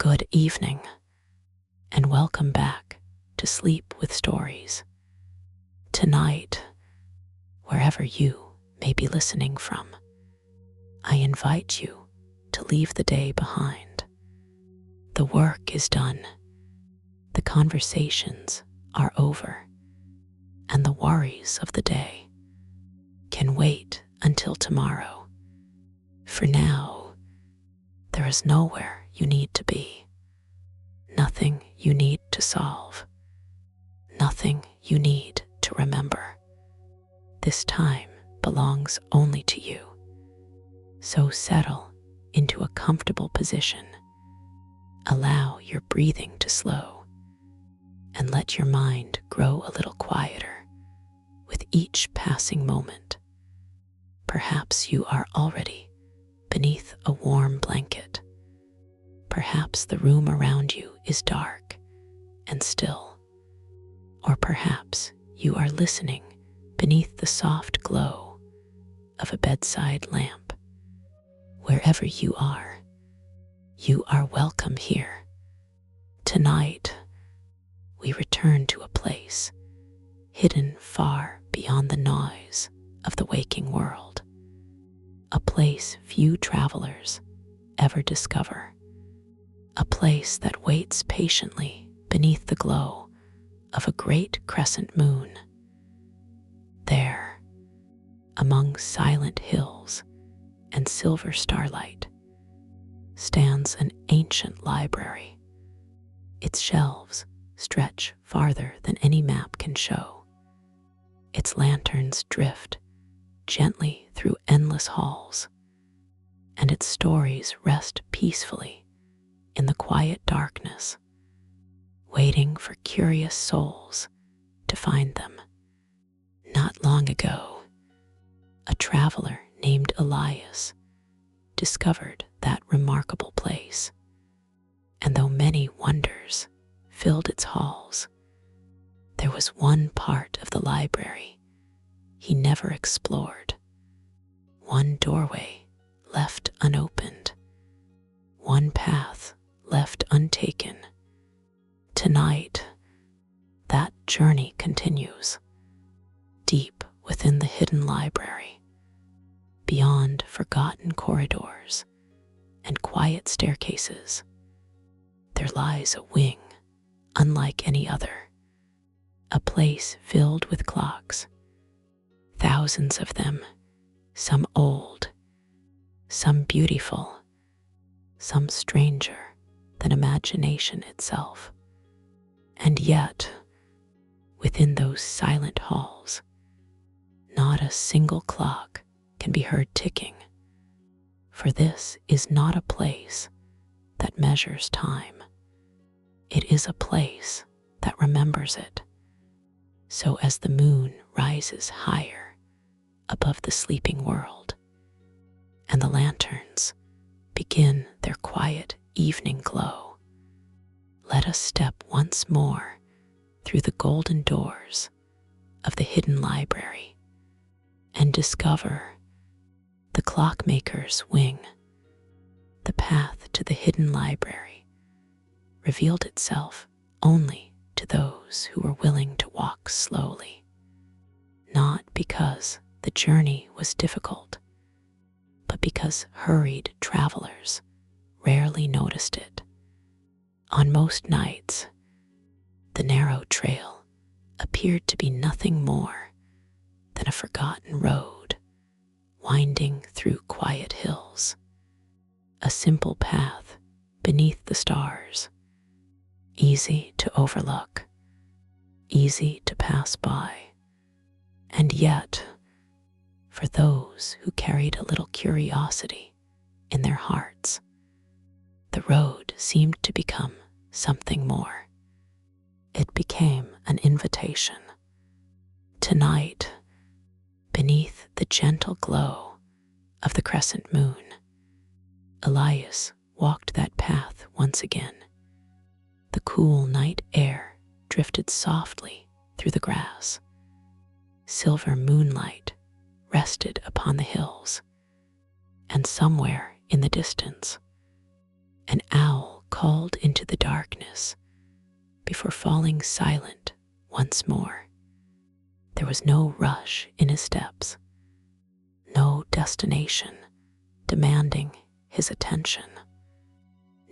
Good evening, and welcome back to Sleep with Stories. Tonight, wherever you may be listening from, I invite you to leave the day behind. The work is done, the conversations are over, and the worries of the day can wait until tomorrow. For now, there is nowhere you need to be, nothing you need to solve, nothing you need to remember. This time belongs only to you. So settle into a comfortable position. Allow your breathing to slow and let your mind grow a little quieter with each passing moment. Perhaps you are already beneath a warm blanket. Perhaps the room around you is dark and still. Or perhaps you are listening beneath the soft glow of a bedside lamp. Wherever you are welcome here. Tonight, we return to a place hidden far beyond the noise of the waking world. A place few travelers ever discover. A place that waits patiently beneath the glow of a great crescent moon. There, among silent hills and silver starlight, stands an ancient library. Its shelves stretch farther than any map can show. Its lanterns drift gently through endless halls, and its stories rest peacefully in the quiet darkness, waiting for curious souls to find them. Not long ago, a traveler named Elias discovered that remarkable place, and though many wonders filled its halls, there was one part of the library he never explored, one doorway left unopened, one path left untaken. Tonight, that journey continues, deep within the hidden library, beyond forgotten corridors and quiet staircases. There lies a wing unlike any other, a place filled with clocks, thousands of them, some old, some beautiful, some stranger than imagination itself. And yet, within those silent halls, not a single clock can be heard ticking, for this is not a place that measures time. It is a place that remembers it. So as the moon rises higher above the sleeping world, and the lanterns begin their quiet evening glow, let us step once more through the golden doors of the hidden library and discover the Clockmaker's wing. The path to the hidden library revealed itself only to those who were willing to walk slowly, not because the journey was difficult, but because hurried travelers rarely noticed it. On most nights, the narrow trail appeared to be nothing more than a forgotten road winding through quiet hills, a simple path beneath the stars, easy to overlook, easy to pass by. And yet, for those who carried a little curiosity in their hearts, the road seemed to become something more. It became an invitation. Tonight, beneath the gentle glow of the crescent moon, Elias walked that path once again. The cool night air drifted softly through the grass. Silver moonlight rested upon the hills, and somewhere in the distance, an owl called into the darkness before falling silent once more. There was no rush in his steps, no destination demanding his attention,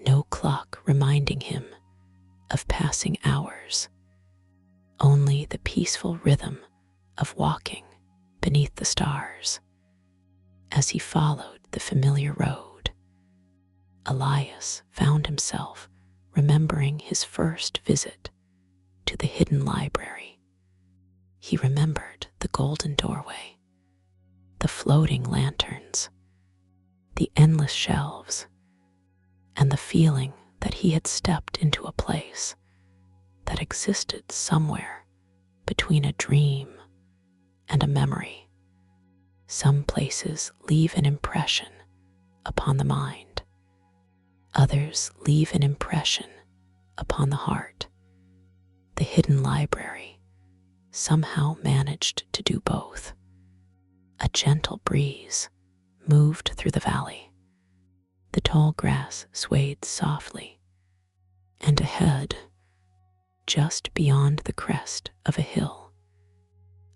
no clock reminding him of passing hours, only the peaceful rhythm of walking beneath the stars. As he followed the familiar road, Elias found himself remembering his first visit to the hidden library. He remembered the golden doorway, the floating lanterns, the endless shelves, and the feeling that he had stepped into a place that existed somewhere between a dream and a memory. Some places leave an impression upon the mind. Others leave an impression upon the heart. The hidden library somehow managed to do both. A gentle breeze moved through the valley. The tall grass swayed softly, and ahead, just beyond the crest of a hill,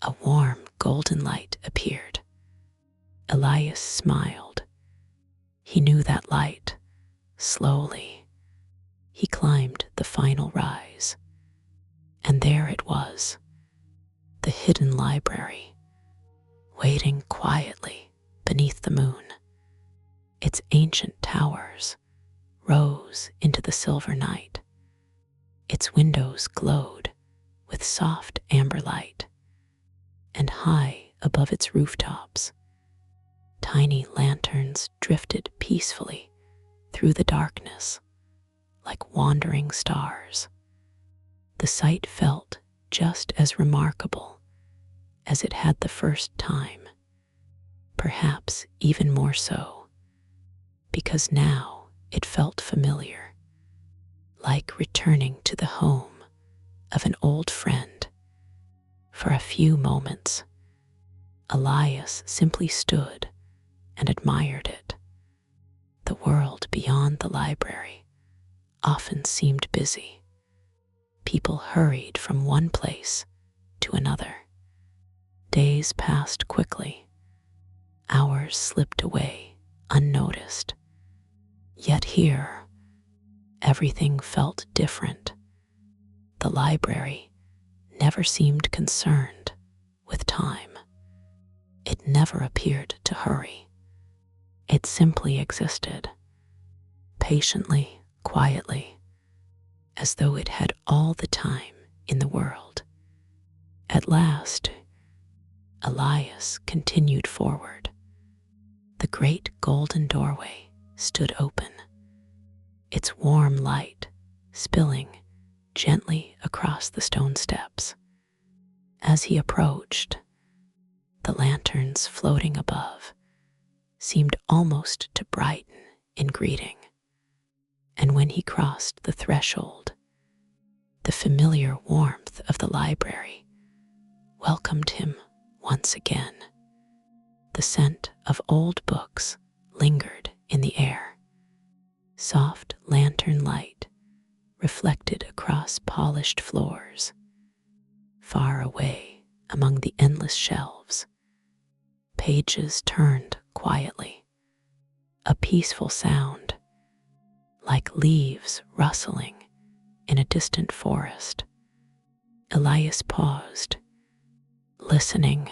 a warm golden light appeared. Elias smiled. He knew that light. Slowly, he climbed the final rise, and there it was, the hidden library, waiting quietly beneath the moon. Its ancient towers rose into the silver night. Its windows glowed with soft amber light, and high above its rooftops, tiny lanterns drifted peacefully through the darkness like wandering stars. The sight felt just as remarkable as it had the first time, perhaps even more so, because now it felt familiar, like returning to the home of an old friend. For a few moments, Elias simply stood and admired it. The world beyond the library often seemed busy. People hurried from one place to another. Days passed quickly. Hours slipped away unnoticed. Yet here, everything felt different. The library never seemed concerned with time. It never appeared to hurry. It simply existed, patiently, quietly, as though it had all the time in the world. At last, Elias continued forward. The great golden doorway stood open, its warm light spilling gently across the stone steps. As he approached, the lanterns floating above seemed almost to brighten in greeting. And when he crossed the threshold, the familiar warmth of the library welcomed him once again. The scent of old books lingered in the air. Soft lantern light reflected across polished floors. Far away among the endless shelves, pages turned quietly, a peaceful sound, like leaves rustling in a distant forest. Elias paused, listening.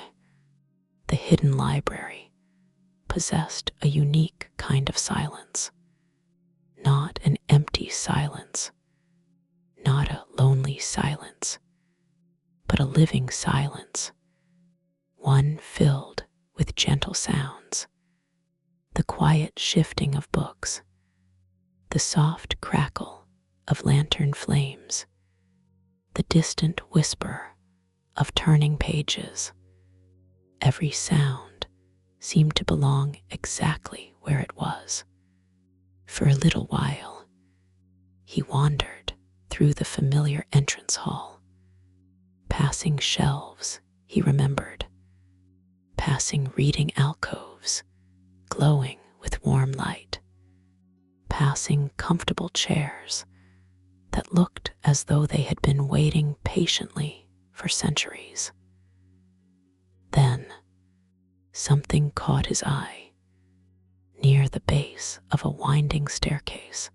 The hidden library possessed a unique kind of silence, not an empty silence, not a lonely silence, but a living silence, one filled with gentle sounds, the quiet shifting of books, the soft crackle of lantern flames, the distant whisper of turning pages. Every sound seemed to belong exactly where it was. For a little while, he wandered through the familiar entrance hall, passing shelves he remembered, passing reading alcoves glowing with warm light, passing comfortable chairs that looked as though they had been waiting patiently for centuries. Then, something caught his eye. Near the base of a winding staircase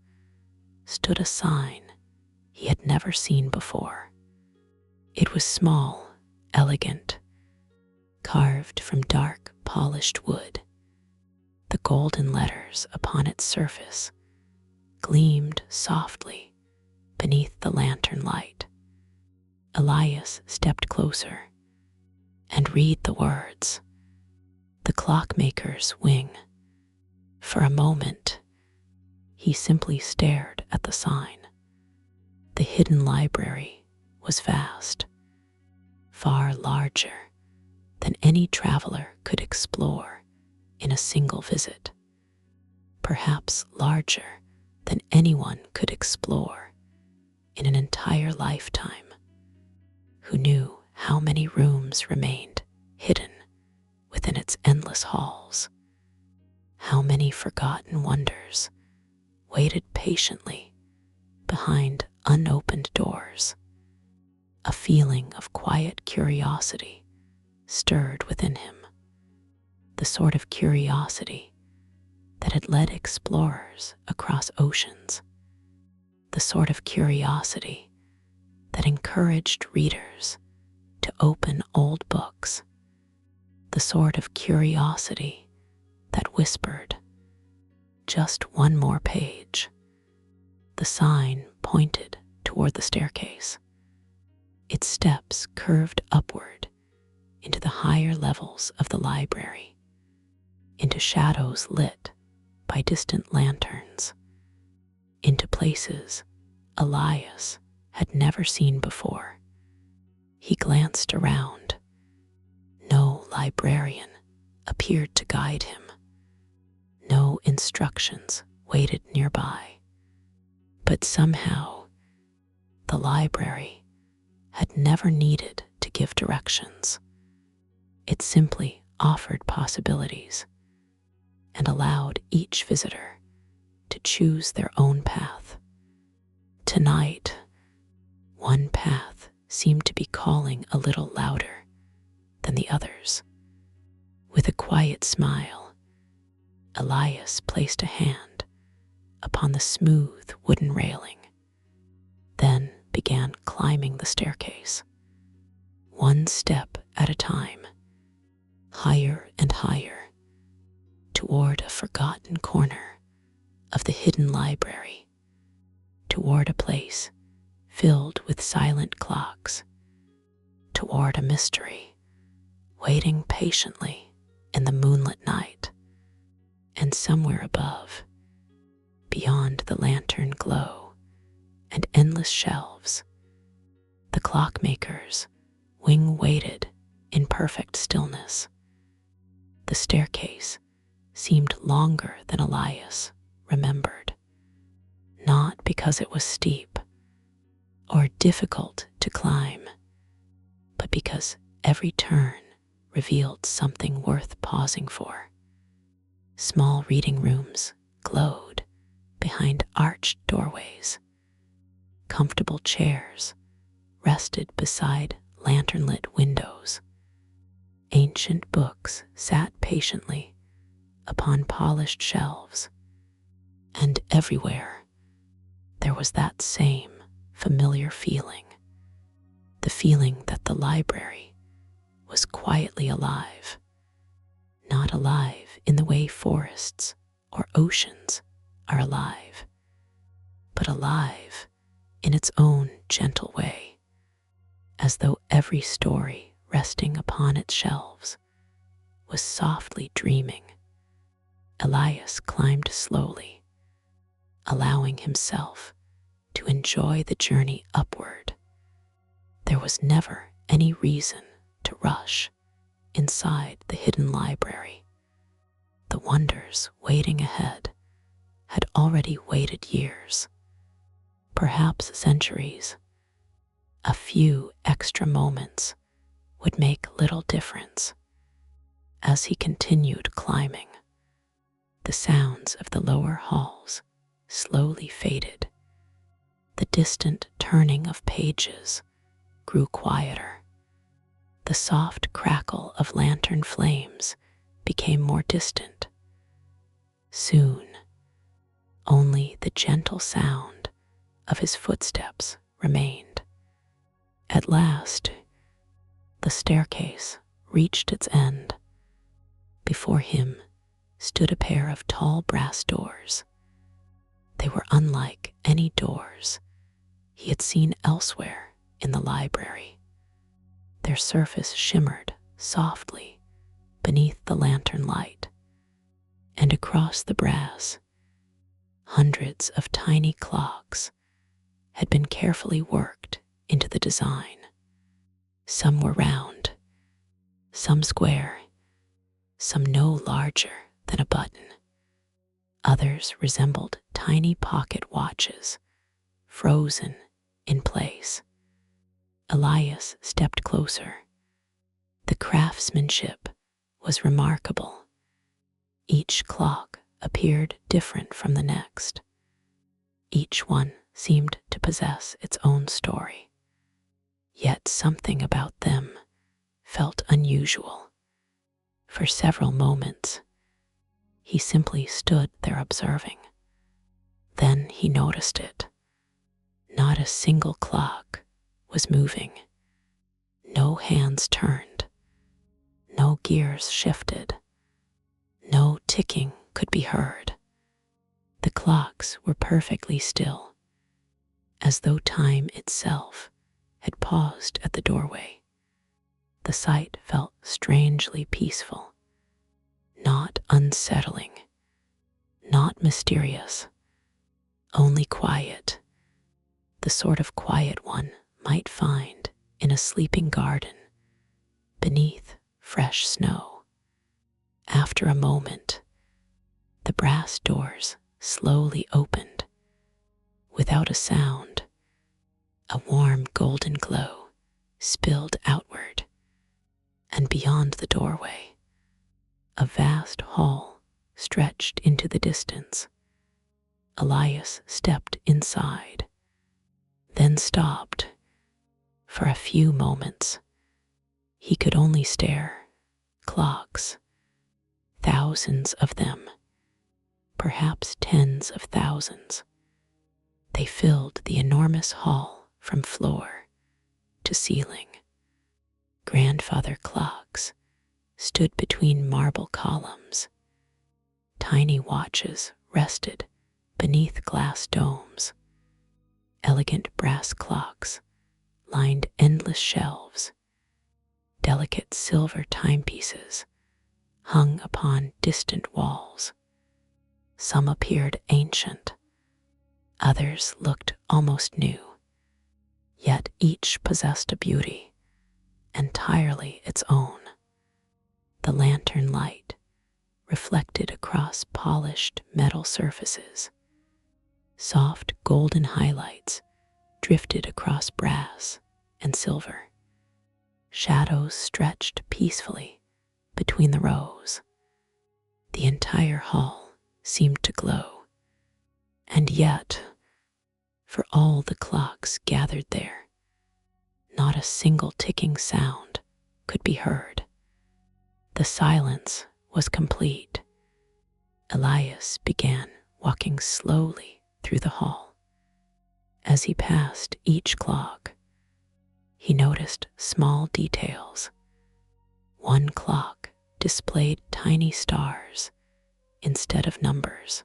stood a sign he had never seen before. It was small, elegant, carved from dark, polished wood. The golden letters upon its surface gleamed softly beneath the lantern light. Elias stepped closer and read the words, "The Clockmaker's Wing." For a moment, he simply stared at the sign. The hidden library was vast, far larger than any traveler could explore in a single visit, perhaps larger than anyone could explore in an entire lifetime. Who knew how many rooms remained hidden within its endless halls? How many forgotten wonders waited patiently behind unopened doors? A feeling of quiet curiosity stirred within him, the sort of curiosity that had led explorers across oceans, the sort of curiosity that encouraged readers to open old books, the sort of curiosity that whispered, "Just one more page." The sign pointed toward the staircase. Its steps curved upward into the higher levels of the library, into shadows lit by distant lanterns, into places Elias had never seen before. He glanced around. No librarian appeared to guide him. No instructions waited nearby. But somehow, the library had never needed to give directions. It simply offered possibilities and allowed each visitor to choose their own path. Tonight, one path seemed to be calling a little louder than the others. With a quiet smile, Elias placed a hand upon the smooth wooden railing, then began climbing the staircase, one step at a time, higher and higher, toward a forgotten corner of the hidden library, toward a place filled with silent clocks, toward a mystery waiting patiently in the moonlit night. And somewhere above, beyond the lantern glow and endless shelves, the clockmaker's wing waited in perfect stillness. The staircase seemed longer than Elias remembered, not because it was steep or difficult to climb, but because every turn revealed something worth pausing for. Small reading rooms glowed behind arched doorways. Comfortable chairs rested beside lantern-lit windows. Ancient books sat patiently upon polished shelves. And everywhere there was that same familiar feeling, the feeling that the library was quietly alive, not alive in the way forests or oceans are alive, but alive in its own gentle way, as though every story resting upon its shelves was softly dreaming. Elias climbed slowly, allowing himself to enjoy the journey upward. There was never any reason to rush inside the hidden library. The wonders waiting ahead had already waited years, perhaps centuries. A few extra moments would make little difference. As he continued climbing, the sounds of the lower halls slowly faded. The distant turning of pages grew quieter. The soft crackle of lantern flames became more distant. Soon, only the gentle sound of his footsteps remained. At last, the staircase reached its end. Before him stood a pair of tall brass doors. They were unlike any doors he had seen elsewhere in the library. Their surface shimmered softly beneath the lantern light, and across the brass, hundreds of tiny clocks had been carefully worked into the design. Some were round, some square, some no larger than a button. Others resembled tiny pocket watches, frozen in place. Elias stepped closer. The craftsmanship was remarkable. Each clock appeared different from the next. Each one seemed to possess its own story. Yet something about them felt unusual. For several moments, he simply stood there observing. Then he noticed it. Not a single clock was moving. No hands turned. No gears shifted. No ticking could be heard. The clocks were perfectly still, as though time itself had paused at the doorway. The sight felt strangely peaceful, not unsettling, not mysterious, only quiet, the sort of quiet one might find in a sleeping garden beneath fresh snow. After a moment, the brass doors slowly opened. Without a sound, a warm golden glow spilled outward, and beyond the doorway, a vast hall stretched into the distance. Elias stepped inside, then stopped. For a few moments, he could only stare. Clocks, thousands of them, perhaps tens of thousands. They filled the enormous hall from floor to ceiling. Grandfather clocks stood between marble columns. Tiny watches rested beneath glass domes. Elegant brass clocks lined endless shelves. Delicate silver timepieces hung upon distant walls. Some appeared ancient, others looked almost new, yet each possessed a beauty entirely its own. The lantern light reflected across polished metal surfaces. Soft golden highlights drifted across brass and silver. Shadows stretched peacefully between the rows. The entire hall seemed to glow. And yet, for all the clocks gathered there, not a single ticking sound could be heard. The silence was complete. Elias began walking slowly through the hall. As he passed each clock, he noticed small details. One clock displayed tiny stars instead of numbers.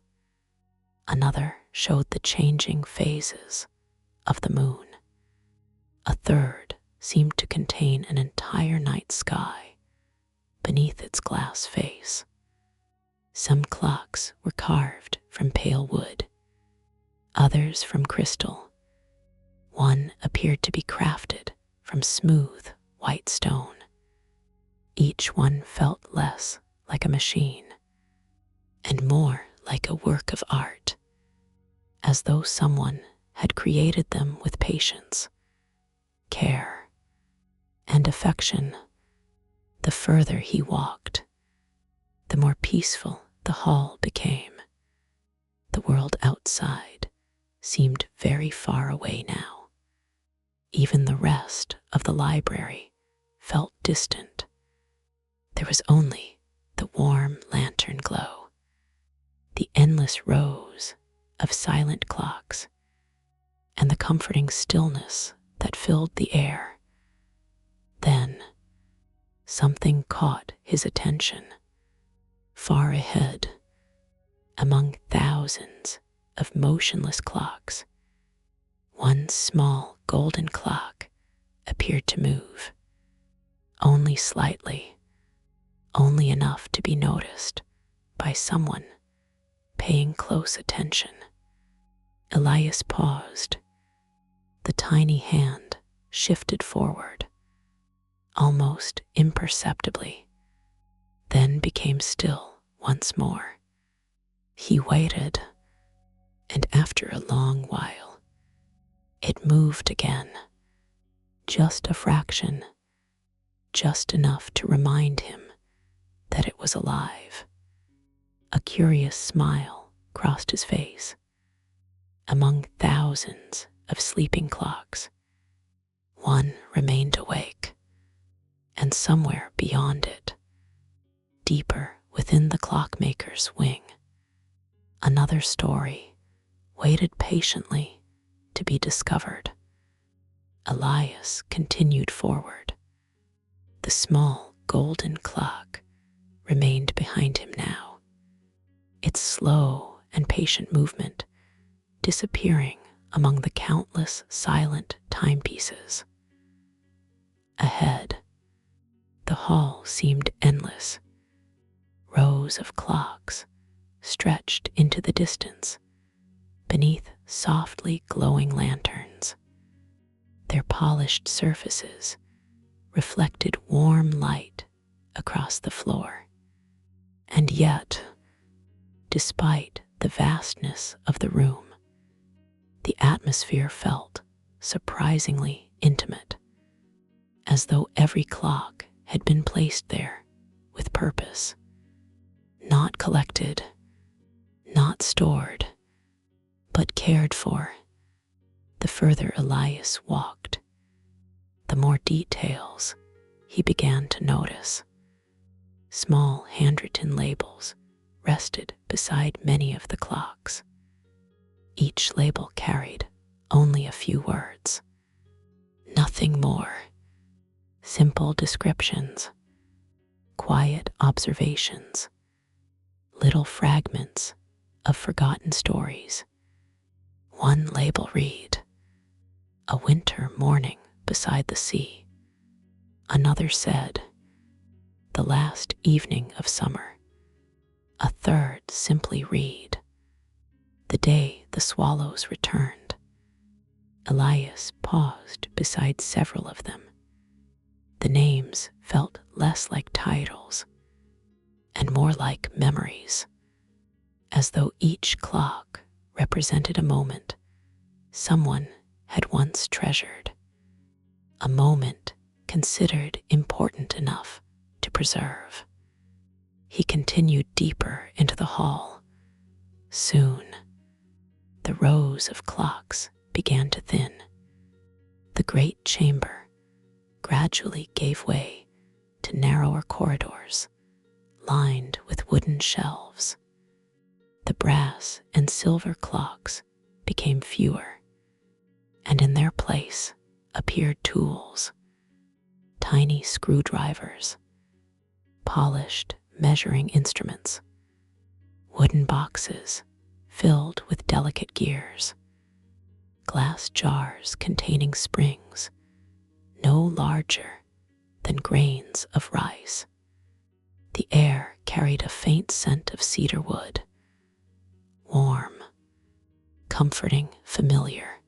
Another showed the changing phases of the moon. A third seemed to contain an entire night sky beneath its glass face. Some clocks were carved from pale wood, others from crystal. One appeared to be crafted from smooth white stone. Each one felt less like a machine and more like a work of art, as though someone had created them with patience, care, and affection. The further he walked, the more peaceful the hall became. The world outside seemed very far away now. Even the rest of the library felt distant. There was only the warm lantern glow, the endless rows of silent clocks, and the comforting stillness that filled the air. Then, something caught his attention. Far ahead, among thousands of motionless clocks, one small golden clock appeared to move, only slightly, only enough to be noticed by someone paying close attention. Elias paused. The tiny hand shifted forward, almost imperceptibly, then became still once more. He waited, and after a long while, it moved again, just a fraction, just enough to remind him that it was alive. A curious smile crossed his face. Among thousands of sleeping clocks, one remained awake, and somewhere beyond it, deeper within the clockmaker's wing, another story waited patiently to be discovered. Elias continued forward. The small golden clock remained behind him now, its slow and patient movement disappearing among the countless silent timepieces. Ahead, the hall seemed endless. Rows of clocks stretched into the distance beneath softly glowing lanterns. Their polished surfaces reflected warm light across the floor. And yet, despite the vastness of the room, the atmosphere felt surprisingly intimate, as though every clock had been placed there with purpose, not collected, not stored, but cared for. The further Elias walked, the more details he began to notice. Small handwritten labels rested beside many of the clocks. Each label carried only a few words, nothing more. Simple descriptions, quiet observations, little fragments of forgotten stories. One label read, "A winter morning beside the sea." Another said, "The last evening of summer." A third simply read, "The day the swallows returned." Elias paused beside several of them. The names felt less like titles and more like memories, as though each clock represented a moment someone had once treasured, a moment considered important enough to preserve. He continued deeper into the hall. Soon, the rows of clocks began to thin. The great chamber gradually gave way to narrower corridors lined with wooden shelves. The brass and silver clocks became fewer, and in their place appeared tools, tiny screwdrivers, polished measuring instruments, wooden boxes filled with delicate gears, glass jars containing springs no larger than grains of rice. The air carried a faint scent of cedar wood, warm, comforting, familiar.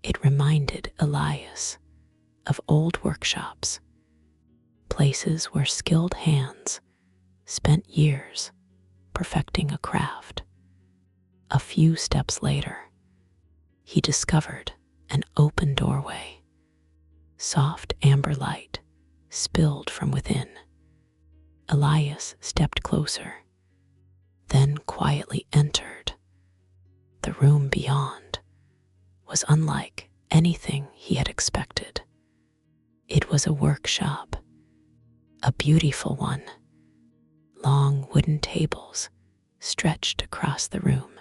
It reminded Elias of old workshops, places where skilled hands spent years perfecting a craft. A few steps later, he discovered an open doorway. Soft amber light spilled from within. Elias stepped closer, then quietly entered. The room beyond was unlike anything he had expected. It was a workshop, a beautiful one. Long wooden tables stretched across the room.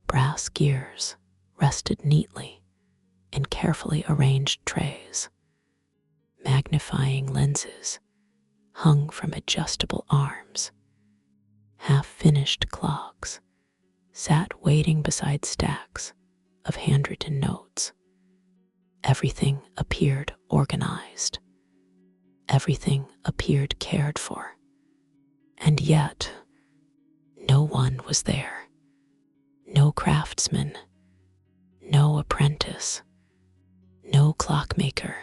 Brass gears rested neatly in carefully arranged trays. Magnifying lenses hung from adjustable arms. Half-finished clocks sat waiting beside stacks of handwritten notes. Everything appeared organized. Everything appeared cared for. And yet, no one was there. No craftsman, no apprentice, no clockmaker.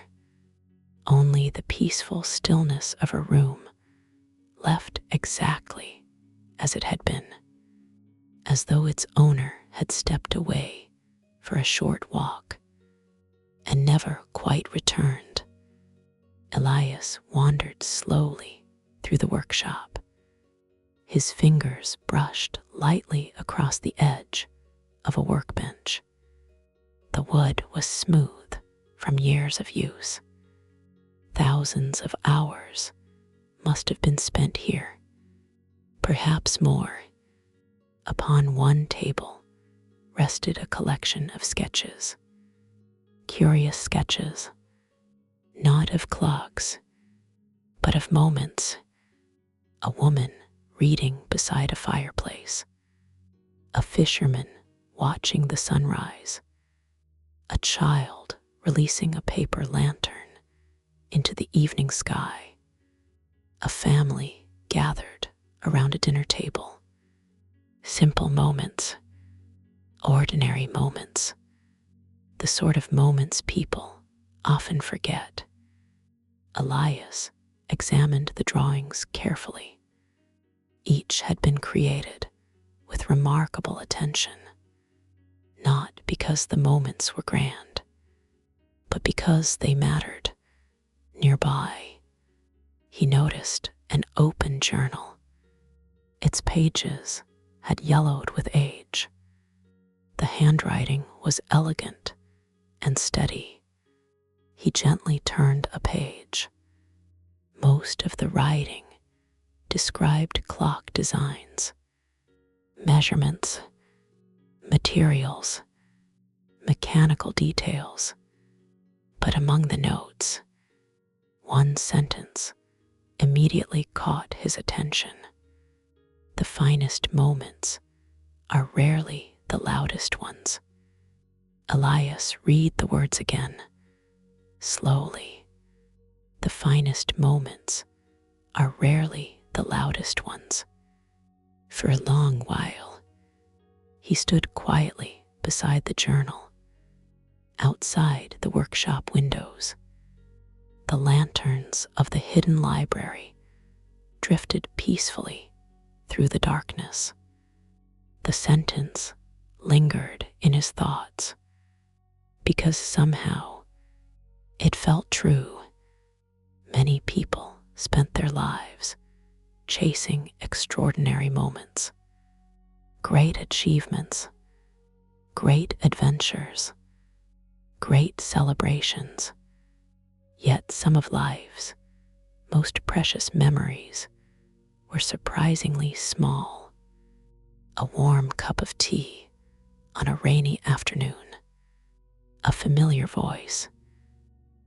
Only the peaceful stillness of a room left exactly as it had been, as though its owner had stepped away for a short walk and never quite returned. Elias wandered slowly through the workshop. His fingers brushed lightly across the edge of a workbench. The wood was smooth from years of use. Thousands of hours must have been spent here, perhaps more. Upon one table rested a collection of sketches, curious sketches, not of clocks, but of moments. A woman reading beside a fireplace, a fisherman watching the sunrise, a child releasing a paper lantern into the evening sky, a family gathered around a dinner table. Simple moments, ordinary moments, the sort of moments people often forget. Elias examined the drawings carefully. Each had been created with remarkable attention, not because the moments were grand, but because they mattered. Nearby, he noticed an open journal. Its pages had yellowed with age. The handwriting was elegant and steady. He gently turned a page. Most of the writing described clock designs, measurements, materials, mechanical details. But among the notes, one sentence immediately caught his attention. The finest moments are rarely the loudest ones. Elias read the words again, slowly. The finest moments are rarely the loudest ones. For a long while, he stood quietly beside the journal. Outside the workshop windows, the lanterns of the hidden library drifted peacefully through the darkness. The sentence lingered in his thoughts because somehow it felt true. Many people spent their lives chasing extraordinary moments, great achievements, great adventures, great celebrations. Yet some of life's most precious memories were surprisingly small. A warm cup of tea on a rainy afternoon, a familiar voice,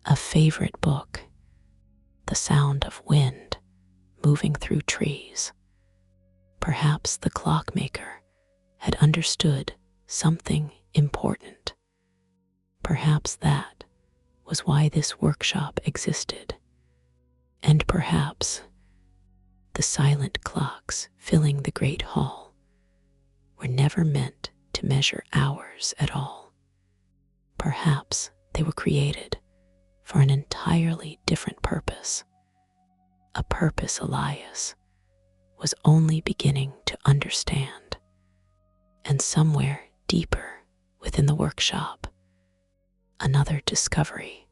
a favorite book, the sound of wind moving through trees. Perhaps the clockmaker had understood something important. Perhaps that was why this workshop existed. And perhaps the silent clocks filling the great hall were never meant to measure hours at all. Perhaps they were created for an entirely different purpose, a purpose Elias was only beginning to understand. And somewhere deeper within the workshop, another discovery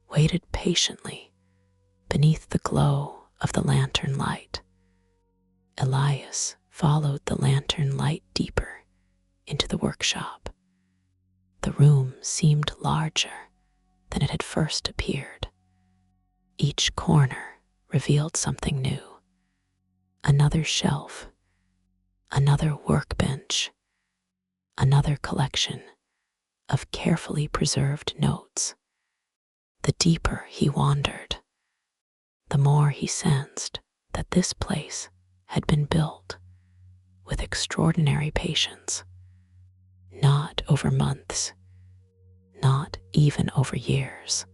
waited patiently beneath the glow of the lantern light. Elias followed the lantern light deeper into the workshop. The room seemed larger than it had first appeared. Each corner revealed something new. Another shelf, another workbench, another collection of carefully preserved notes. The deeper he wandered, the more he sensed that this place had been built with extraordinary patience, not over months, not even over years,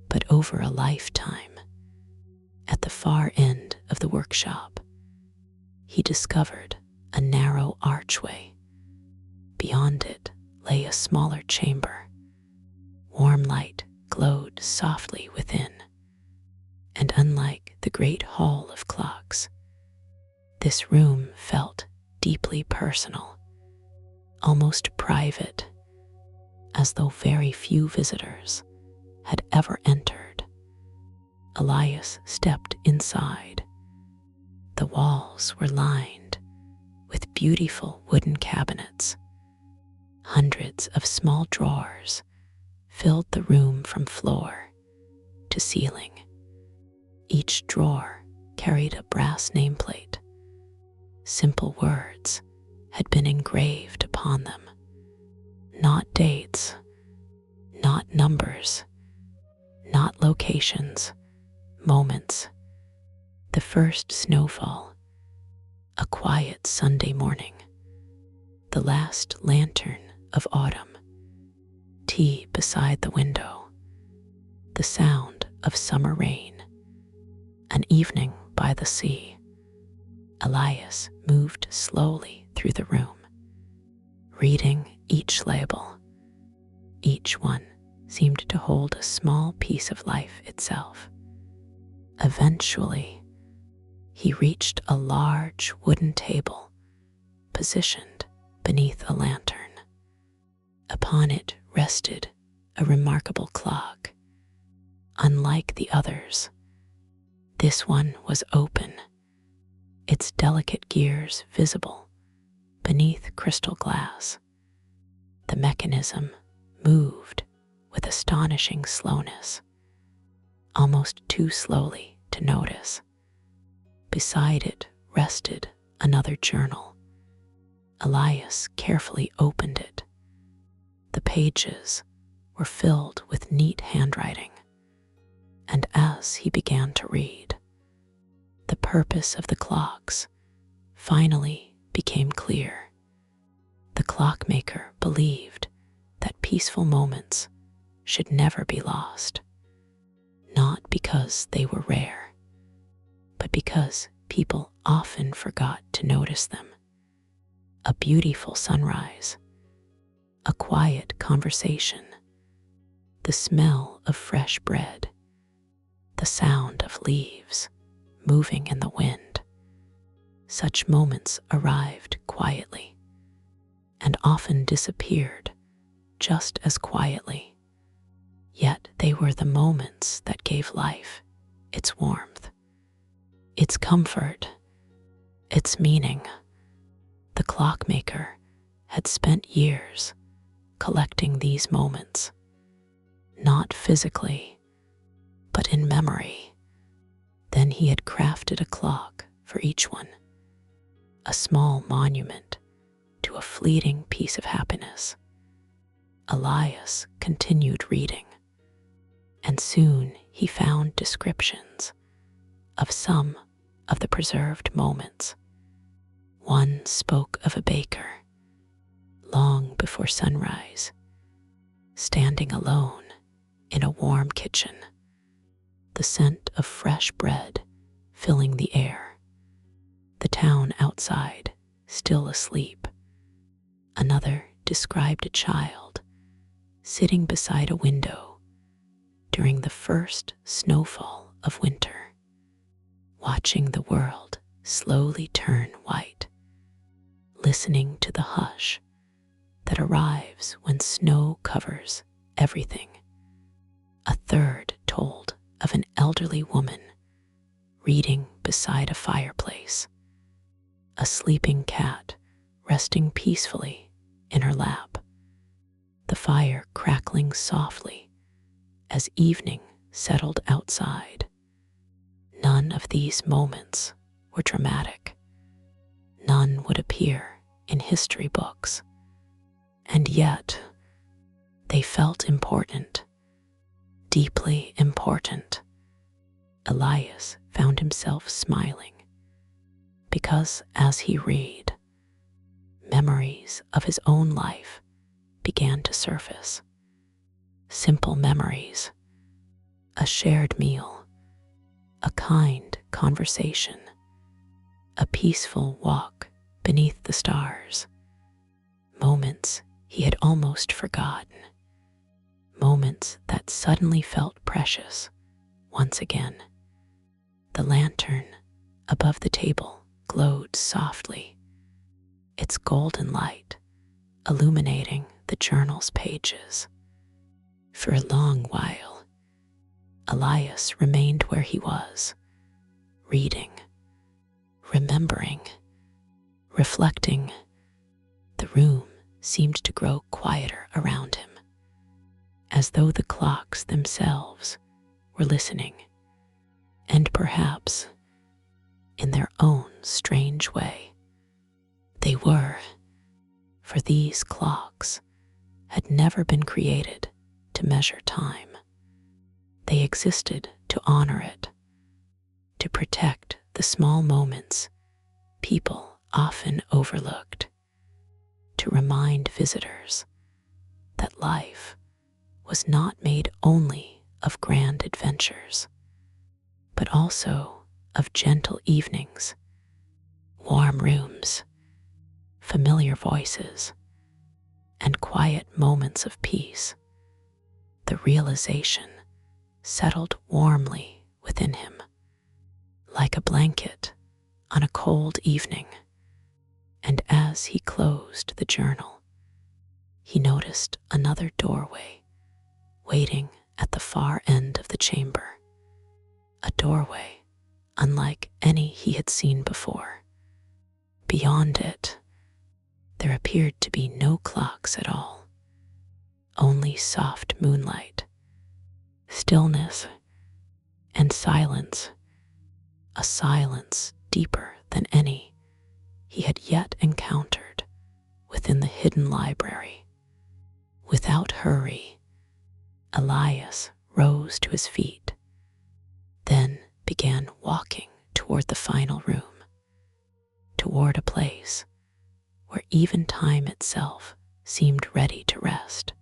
but over a lifetime. At the far end of the workshop, he discovered a narrow archway. Beyond it lay a smaller chamber. Warm light glowed softly within, and unlike the great hall of clocks, this room felt deeply personal, almost private, as though very few visitors had ever entered. Elias stepped inside. The walls were lined with beautiful wooden cabinets. Hundreds of small drawers filled the room from floor to ceiling. Each drawer carried a brass nameplate. Simple words had been engraved upon them. Not dates, not numbers, not locations, moments. The first snowfall, a quiet Sunday morning, the last lantern of autumn, tea beside the window, the sound of summer rain, an evening by the sea. Elias moved slowly through the room, reading each label. Each one seemed to hold a small piece of life itself. Eventually, he reached a large wooden table positioned beneath a lantern. Upon it rested a remarkable clock. Unlike the others, this one was open, its delicate gears visible beneath crystal glass. The mechanism moved with astonishing slowness, almost too slowly to notice. Beside it rested another journal. Elias carefully opened it. The pages were filled with neat handwriting, and as he began to read, the purpose of the clocks finally became clear. The clockmaker believed that peaceful moments should never be lost, not because they were rare, but because people often forgot to notice them. A beautiful sunrise, a quiet conversation, the smell of fresh bread, the sound of leaves moving in the wind. Such moments arrived quietly and often disappeared just as quietly. Yet they were the moments that gave life its warmth, its comfort, its meaning. The clockmaker had spent years collecting these moments, not physically, but in memory. Then he had crafted a clock for each one, a small monument to a fleeting piece of happiness. Elias continued reading, and soon he found descriptions of some of the preserved moments. One spoke of a baker, long before sunrise, standing alone in a warm kitchen, the scent of fresh bread filling the air, the town outside still asleep. Another described a child sitting beside a window during the first snowfall of winter, watching the world slowly turn white, listening to the hush that arrives when snow covers everything. A third told of an elderly woman reading beside a fireplace, a sleeping cat resting peacefully in her lap, the fire crackling softly as evening settled outside. None of these moments were dramatic. None would appear in history books. And yet, they felt important, deeply important. Elias found himself smiling because as he read, memories of his own life began to surface. Simple memories, a shared meal, a kind conversation, a peaceful walk beneath the stars. Moments he had almost forgotten. Moments that suddenly felt precious once again. The lantern above the table glowed softly, its golden light illuminating the journal's pages. For a long while, Elias remained where he was, reading, remembering, reflecting. The room seemed to grow quieter around him, as though the clocks themselves were listening, and perhaps, in their own strange way, they were, for these clocks had never been created to measure time. They existed to honor it, to protect the small moments people often overlooked, to remind visitors that life was not made only of grand adventures, but also of gentle evenings, warm rooms, familiar voices, and quiet moments of peace. The realization settled warmly within him, like a blanket on a cold evening. And as he closed the journal, he noticed another doorway waiting at the far end of the chamber, a doorway unlike any he had seen before. Beyond it, there appeared to be no clocks at all, only soft moonlight, stillness, and silence, a silence deeper than any he had yet encountered within the hidden library. Without hurry, Elias rose to his feet, then began walking toward the final room, toward a place where even time itself seemed ready to rest.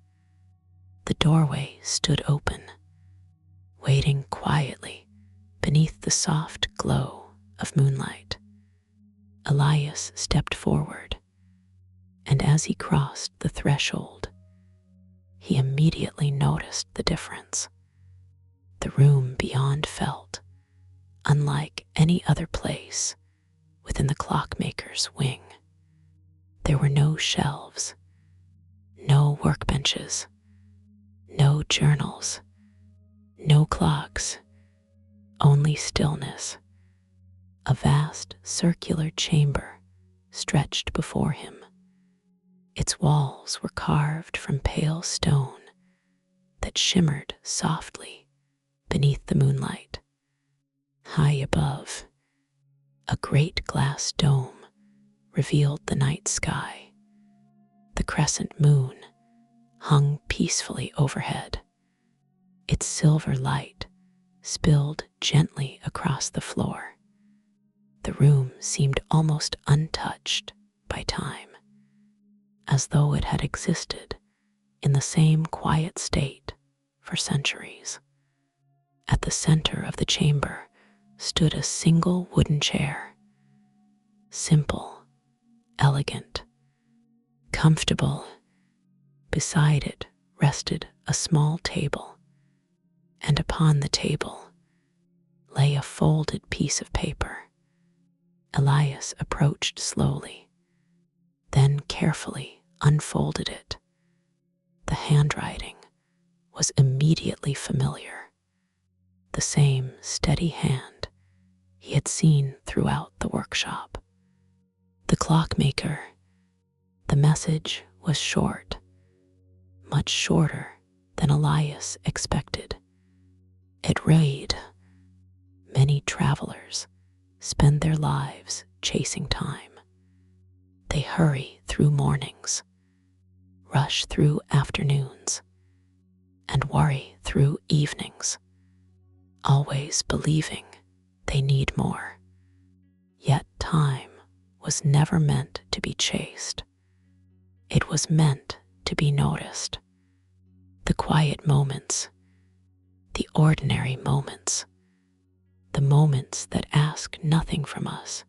The doorway stood open, waiting quietly beneath the soft glow of moonlight. Elias stepped forward, and as he crossed the threshold, he immediately noticed the difference. The room beyond felt unlike any other place within the clockmaker's wing. There were no shelves, no workbenches, no journals, no clocks, only stillness. A vast circular chamber stretched before him. Its walls were carved from pale stone that shimmered softly beneath the moonlight. High above, a great glass dome revealed the night sky. The crescent moon hung peacefully overhead. Its silver light spilled gently across the floor. The room seemed almost untouched by time, as though it had existed in the same quiet state for centuries. At the center of the chamber stood a single wooden chair, simple, elegant, comfortable. Beside it rested a small table, and upon the table lay a folded piece of paper. Elias approached slowly, then carefully unfolded it. The handwriting was immediately familiar, the same steady hand he had seen throughout the workshop. The clockmaker. The message was short, much shorter than Elias expected. It read, "Many travelers spend their lives chasing time. They hurry through mornings, rush through afternoons, and worry through evenings, always believing they need more. Yet time was never meant to be chased. It was meant to be noticed. The quiet moments, the ordinary moments, the moments that ask nothing from us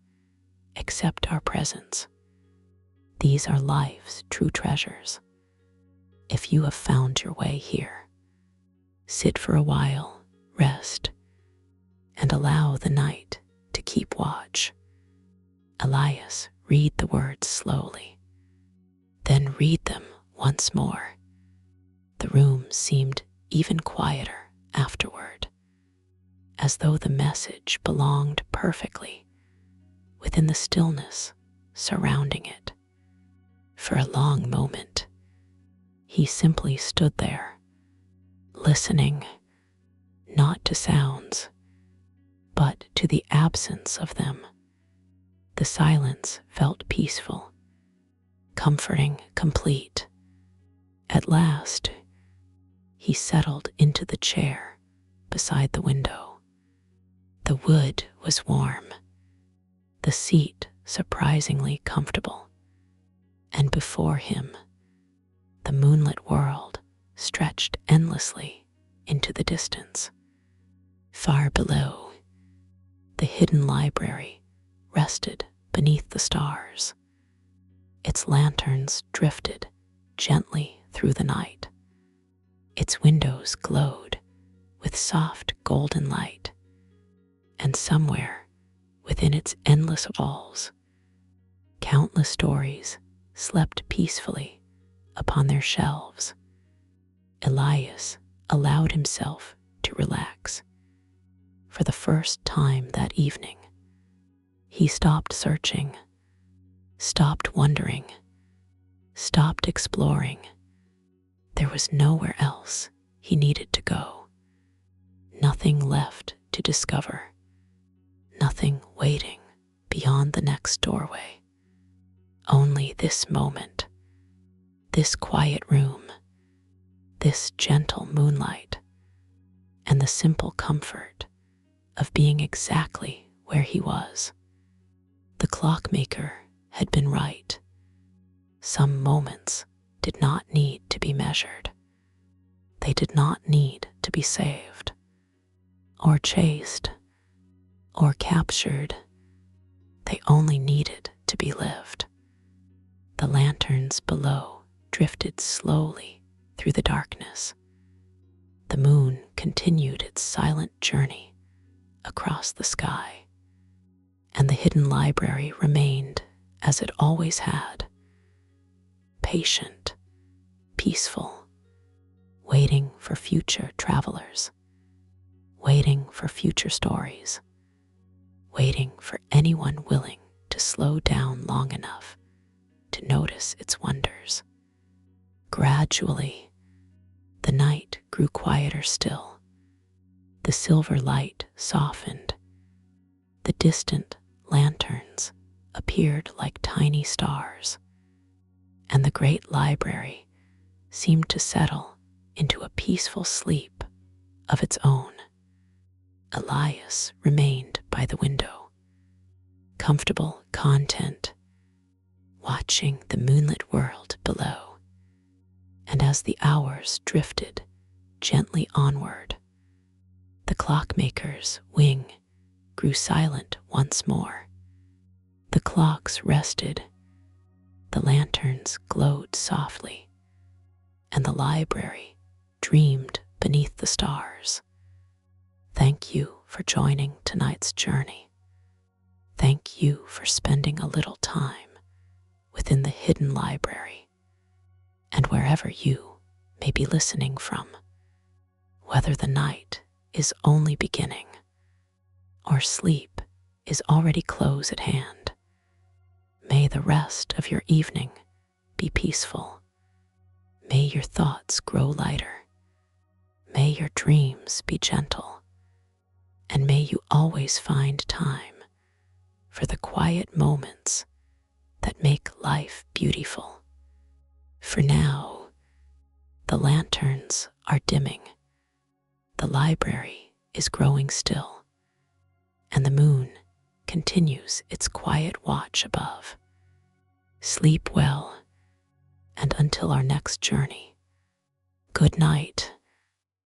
except our presence. These are life's true treasures. If you have found your way here, sit for a while, rest, and allow the night to keep watch." Elias, read the words slowly, then read them once more. The room seemed even quieter afterward, as though the message belonged perfectly within the stillness surrounding it. For a long moment, he simply stood there, listening, not to sounds, but to the absence of them. The silence felt peaceful, comforting, complete. At last, he settled into the chair beside the window. The wood was warm, the seat surprisingly comfortable, and before him, the moonlit world stretched endlessly into the distance. Far below, the hidden library rested beneath the stars. Its lanterns drifted gently through the night. Its windows glowed with soft golden light, and somewhere within its endless walls, countless stories slept peacefully upon their shelves. Elias allowed himself to relax. For the first time that evening, he stopped searching, stopped wondering, stopped exploring. There was nowhere else he needed to go, nothing left to discover, nothing waiting beyond the next doorway. Only this moment, this quiet room, this gentle moonlight, and the simple comfort of being exactly where he was. The clockmaker had been right. Some moments did not need to be measured. They did not need to be saved, or chased, or captured. They only needed to be lived. The lanterns below drifted slowly through the darkness. The moon continued its silent journey across the sky, and the hidden library remained as it always had, patient, peaceful, waiting for future travelers, waiting for future stories, waiting for anyone willing to slow down long enough to notice its wonders. Gradually, the night grew quieter still. The silver light softened. The distant lanterns appeared like tiny stars, and the great library seemed to settle into a peaceful sleep of its own. Elias remained by the window, comfortable, content, watching the moonlit world below. And as the hours drifted gently onward, the clockmaker's wing grew silent once more. The clocks rested, the lanterns glowed softly, and the library dreamed beneath the stars. Thank you for joining tonight's journey. Thank you for spending a little time within the hidden library, and wherever you may be listening from, whether the night is only beginning or sleep is already close at hand, may the rest of your evening be peaceful May your thoughts grow lighter. May your dreams be gentle. And may you always find time for the quiet moments that make life beautiful. For now, the lanterns are dimming, the library is growing still, and the moon continues its quiet watch above. Sleep well, and until our next journey, good night.